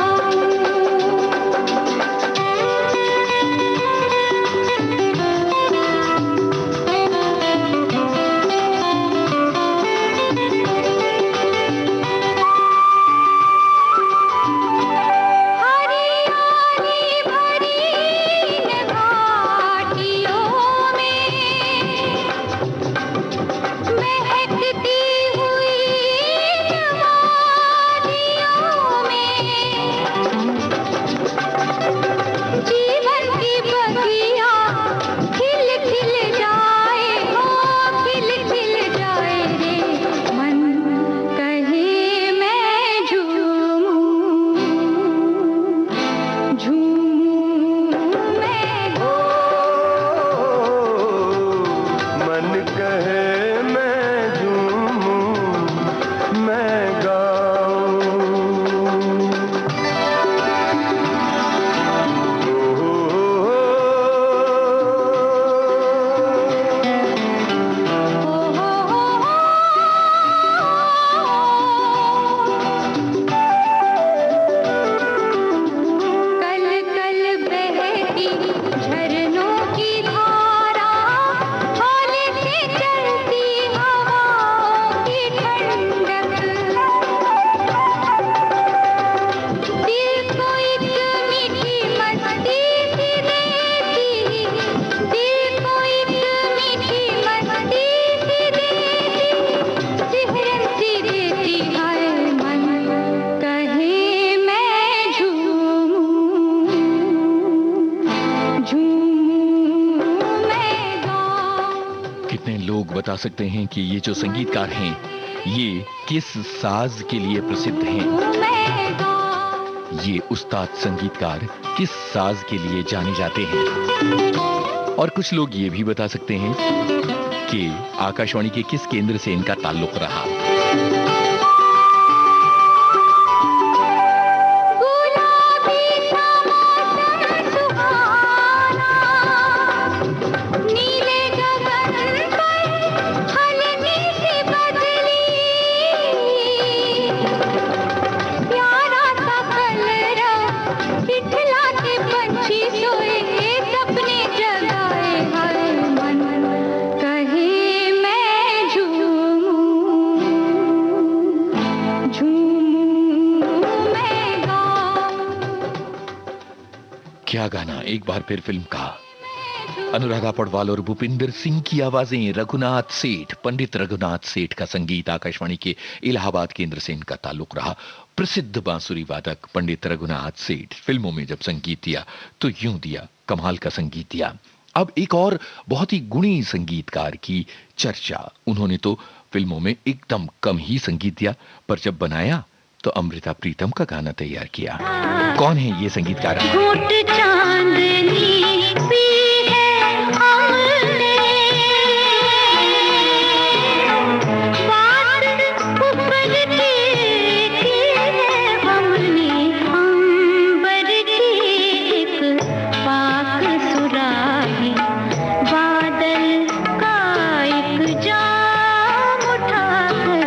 हरियाली भरी इन घाटियों में, महकती हुई इन वादियों में, जीवन की बगिया खिल खिल जाए, हो खिल खिल जाए रे, मन कहे मैं झूमूं, झूमूं मैं मन कहे मैं झूमूं मैं गाऊं। कल कल बहती झरनों की धारा, हौले से चलती हवाओं की ठंडक, दिल को एक मीठी मस्ती सी देती, दिल को एक मीठी मस्ती सी देती, सिहरन सी देती, हाय मन कहे मैं झूमूं, झूमूं मैं गाऊं। कितने लोग बता सकते हैं कि ये जो संगीतकार हैं ये किस साज के लिए प्रसिद्ध हैं, मैं गाऊं। ये उस्ताद संगीतकार किस साज के लिए जाने जाते हैं। और कुछ लोग ये भी बता सकते हैं कि आकाशवाणी के किस केंद्र से इनका ताल्लुक रहा। गुलाबी सा मौसम सुहाना, नीले गगन पर हल्की सी बदली, प्यारा सा कलरव दिखला के पंछी सोए, सपने जगाए, हाय मन कहे मैं झूमूं, क्या गाना, एक बार फिर फिल्म का। अनुराधा पौडवाल और भूपिंदर सिंह की आवाजें, रघुनाथ सेठ, पंडित रघुनाथ सेठ का संगीत। आकाशवाणी के इलाहाबाद केंद्र से इनका ताल्लुक रहा। प्रसिद्ध बांसुरी वादक पंडित रघुनाथ सेठ फिल्मों में जब संगीत दिया तो यूं दिया, कमाल का संगीत दिया। अब एक और बहुत ही गुणी संगीतकार की चर्चा। उन्होंने तो फिल्मों में एकदम कम ही संगीत दिया, पर जब बनाया तो अमृता प्रीतम का गाना तैयार किया। कौन है ये संगीतकार? घूट चांदनी पी है हमने, बात ऊपर की है हमने, अंबर की एक पाक सुराही, बादल का एक जाम उठाकर।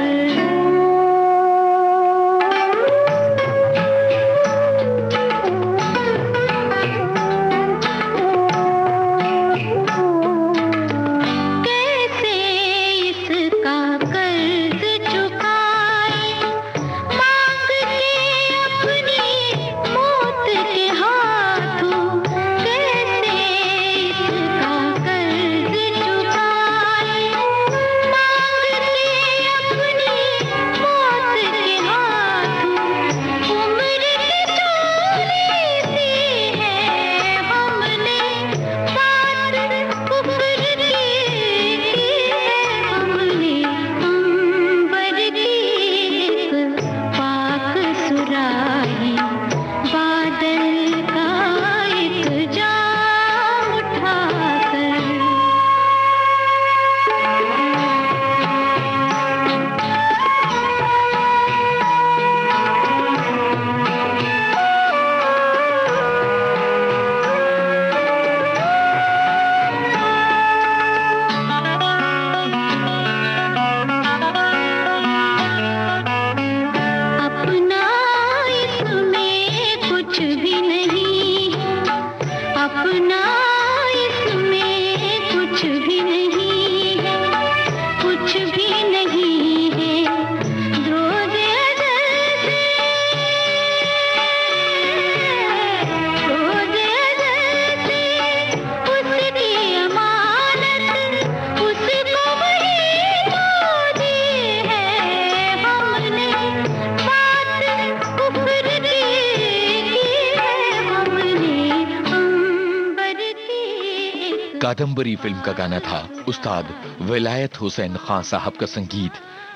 कादम्बरी फिल्म का गाना था। उस्ताद विलायत हुसैन खान साहब का संगीत।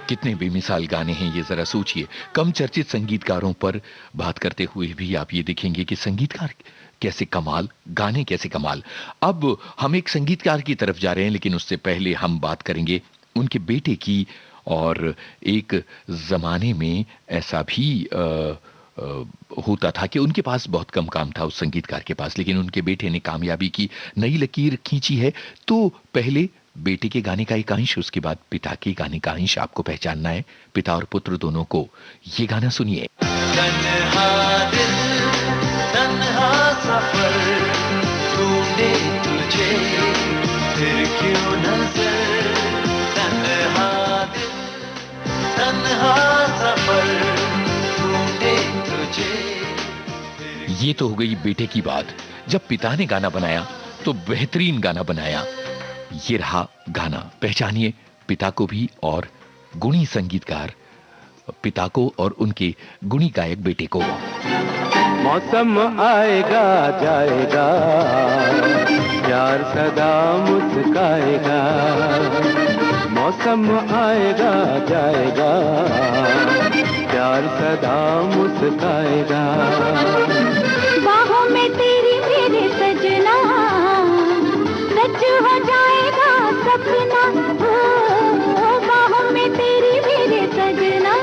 कितने बेमिसाल गाने हैं ये, जरा सोचिए। कम चर्चित संगीतकारों पर बात करते हुए भी आप ये देखेंगे कि संगीतकार कैसे कमाल, गाने कैसे कमाल। अब हम एक संगीतकार की तरफ जा रहे हैं, लेकिन उससे पहले हम बात करेंगे उनके बेटे की। और एक जमाने में ऐसा भी होता था कि उनके पास बहुत कम काम था उस संगीतकार के पास, लेकिन उनके बेटे ने कामयाबी की नई लकीर खींची है। तो पहले बेटे के गाने का एक अंश, उसके बाद पिता के गाने का अंश आपको पहचानना है, पिता और पुत्र दोनों को। ये गाना सुनिए। तन्हा दिल, तन्हा सफर, ढूंढे तुझे फिर क्यों नजर। तन्हा दिल, तन्हा सफर, ढूंढे तुझे। ये तो हो गई बेटे की बात। जब पिता ने गाना बनाया तो बेहतरीन गाना बनाया। ये रहा गाना, पहचानिए पिता को भी और गुणी संगीतकार पिता को और उनके गुणी गायक बेटे को। मौसम आएगा जाएगा, प्यार सदा मुस्काएगा। मौसम आएगा जाएगा, प्यार सदा मुस्काएगा। बाहों में तेरी मेरे सजना, सच हो जाएगा सपना। बाहों में तेरी मेरे सजना,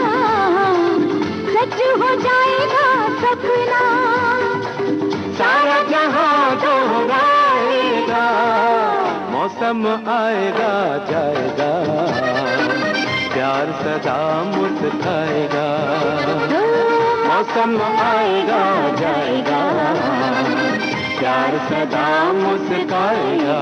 सच हो जाएगा सपना। सारा जहां दोहराएगा, मौसम आएगा जाएगा, प्यार सदा मुस्काएगा। मौसम आएगा जाएगा, प्यार सदा मुस्काएगा।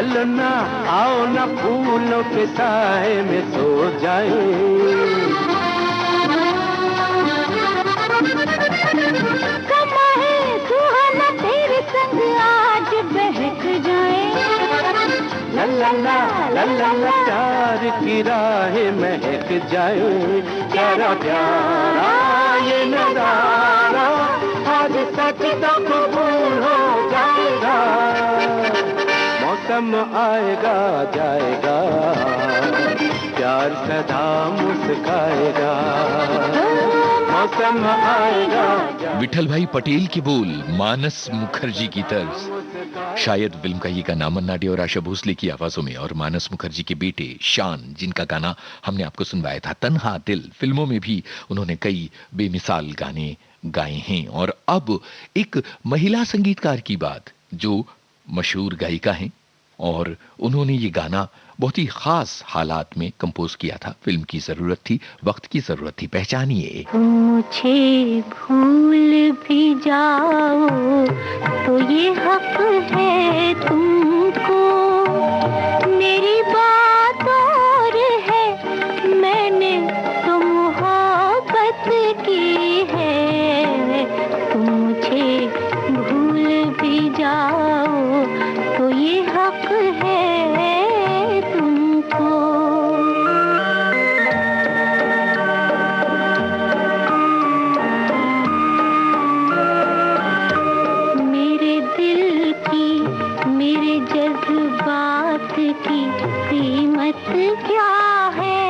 चलो ना आओ ना फूलों के साए में सो जाए। कमाए सुहाना तेरे संग आज बहक जाए। ला ला ला ला ला ला प्यार की राहें महक जाए। प्यारा प्यारा ये नजारा आज सच तो कबूल हो जाएगा। मौसम आएगा जाएगा, प्यार सदा मुस्काएगा। मौसम आएगा। विठल भाई पटेल की बोल, मानस मुखर्जी की तर्ज। शायद फिल्म का ये गाना मन्ना डे और आशा भोसले की आवाजों में और मानस मुखर्जी के बेटे शान, जिनका गाना हमने आपको सुनवाया था तन्हा दिल, फिल्मों में भी उन्होंने कई बेमिसाल गाने गाए हैं। और अब एक महिला संगीतकार की बात जो मशहूर गायिका हैं और उन्होंने ये गाना बहुत ही खास हालात में कंपोज किया था। फिल्म की जरूरत थी, वक्त की जरूरत थी। पहचानिए। मुझे भूल भी जाओ तो ये हक है तुमको। मेरी बात और है, मैंने तो मोहब्बत की है। तुम मुझे भूल भी जाओ तो ये हक है तुमको। मेरे दिल की, मेरे जज्बात की कीमत क्या है?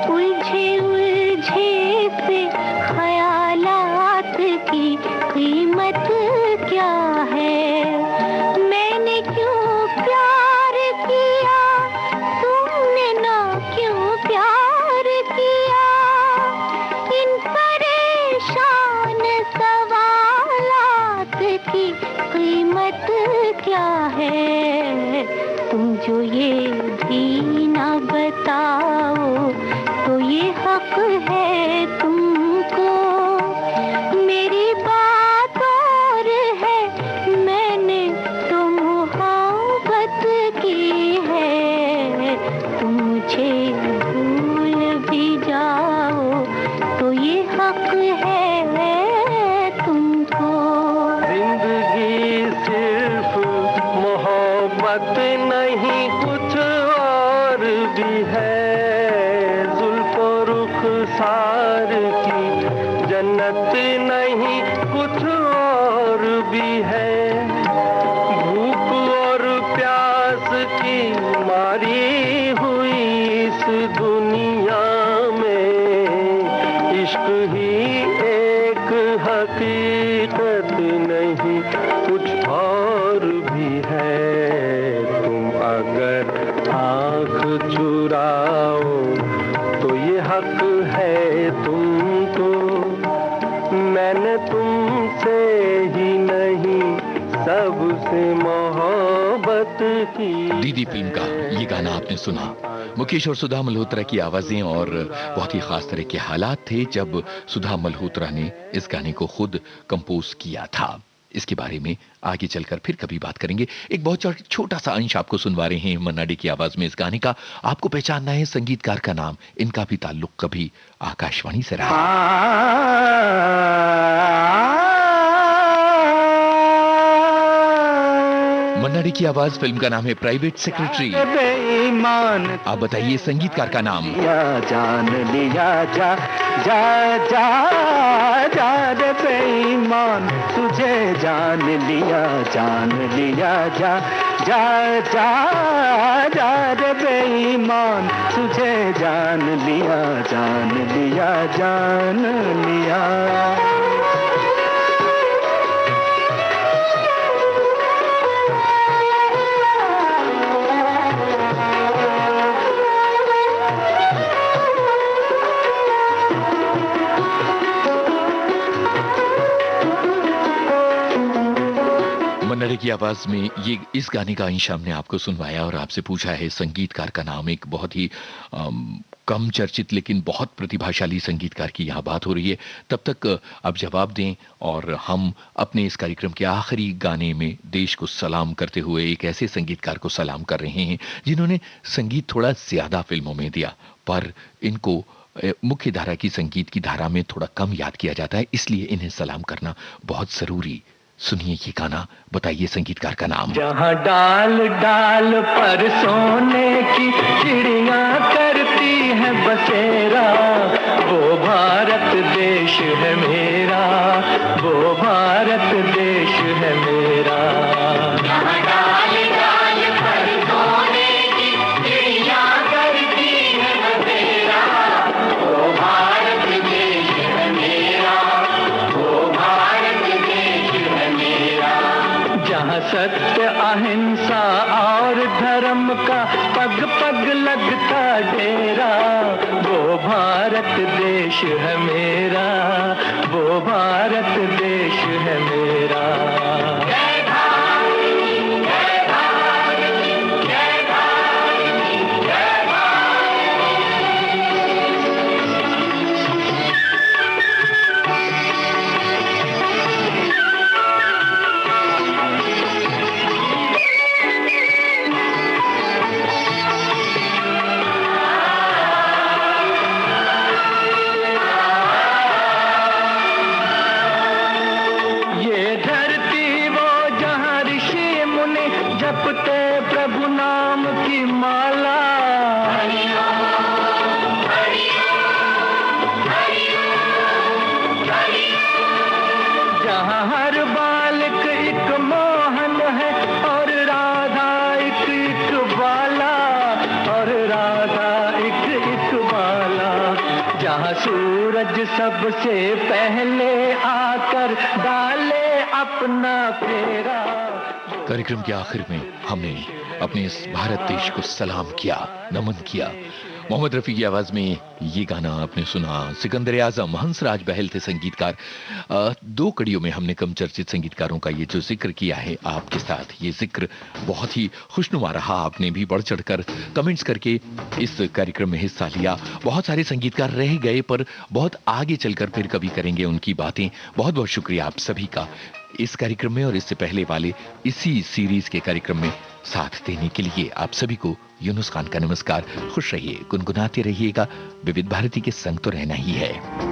उलझे उलझे से ख्यालात की कीमत क्या है? मैंने क्यों प्यार किया, तुमने ना क्यों प्यार किया? इन परेशान सवालात की कीमत क्या है? तुम जो ये भी ना बताओ तो ये हक है तुमको। मेरी बात और है, मैंने तो मोहब्बत की है। तुम मुझे भूल भी जाओ तो ये हक है तुमको। जिंदगी सिर्फ मोहब्बत नहीं, कुछ और भी है। जुल्फो रुखसार की जन्नत नहीं, कुछ और भी है। भूख और प्यास की मारी हुई इस दुनिया में इश्क ही एक हकीकत नहीं, कुछ और भी है। तुम अगर आँख चुराओ तो ये हक है तुमको। मैंने तुमसे ही नहीं सबसे मोहब्बत की। दीदी फिल्म का ये गाना आपने सुना। मुकेश और सुधा मल्होत्रा की आवाजें और बहुत ही खास तरह के हालात थे जब सुधा मल्होत्रा ने इस गाने को खुद कंपोज किया था। इसके बारे में आगे चलकर फिर कभी बात करेंगे। एक बहुत छोटा सा अंश आपको सुनवा रहे हैं मन्ना डे की आवाज में इस गाने का। आपको पहचानना है संगीतकार का नाम, इनका भी ताल्लुक कभी आकाशवाणी से रहा। मन्ना डे की आवाज, फिल्म का नाम है प्राइवेट सेक्रेटरी। बेईमान आप बताइए संगीतकार का नाम। या जान लिया जा जा जा जा रे बेईमान, तुझे जान लिया जा जा जा जा रे बेईमान, तुझे जान लिया जान लिया। मन्ना डे की आवाज में ये इस गाने का अंश हमने आपको सुनवाया और आपसे पूछा है संगीतकार का नाम। एक बहुत ही कम चर्चित लेकिन बहुत प्रतिभाशाली संगीतकार की यहाँ बात हो रही है। तब तक आप जवाब दें और हम अपने इस कार्यक्रम के आखिरी गाने में देश को सलाम करते हुए एक ऐसे संगीतकार को सलाम कर रहे हैं जिन्होंने संगीत थोड़ा ज्यादा फिल्मों में दिया, पर इनको मुख्य धारा की संगीत की धारा में थोड़ा कम याद किया जाता है, इसलिए इन्हें सलाम करना बहुत जरूरी। सुनिए ये गाना, बताइए संगीतकार का नाम। जहाँ डाल डाल पर सोने की चिड़िया करती है बसेरा, वो भारत देश है मेरा, वो भारत देश है मेरा। जहाँ डाल डाल पर सोने की चिड़िया करती है बसेरा, वो भारत देश है मेरा, वो भारत देश है मेरा। जहाँ सत्य अहिंसा और धर्म का पग पग लगता डेरा, वो भारत देश है मेरा, वो भारत देश है मेरा। जपते प्रभु नाम की माला, जहाँ हर बालक एक मोहन है और राधा एक बाला, और राधा एक बाला। जहाँ सूरज सबसे पहले आकर डाले अपना फेरा। कार्यक्रम के आखिर में हमने अपने इस भारत देश को सलाम किया, नमन किया। मोहम्मद रफी की आवाज में ये गाना आपने सुना। सिकंदर आजम, हंसराज बहल थे संगीतकार। दो कड़ियों में हमने कम चर्चित संगीतकारों का ये जो जिक्र किया है आपके साथ, ये जिक्र बहुत ही खुशनुमा रहा। आपने भी बढ़ चढ़कर कमेंट्स करके इस कार्यक्रम में हिस्सा लिया। बहुत सारे संगीतकार रह गए, पर बहुत आगे चलकर फिर कभी करेंगे उनकी बातें। बहुत बहुत शुक्रिया आप सभी का इस कार्यक्रम में और इससे पहले वाले इसी सीरीज के कार्यक्रम में साथ देने के लिए। आप सभी को यूनुस खान का नमस्कार। खुश रहिए, गुनगुनाते रहिएगा। विविध भारती के संग तो रहना ही है।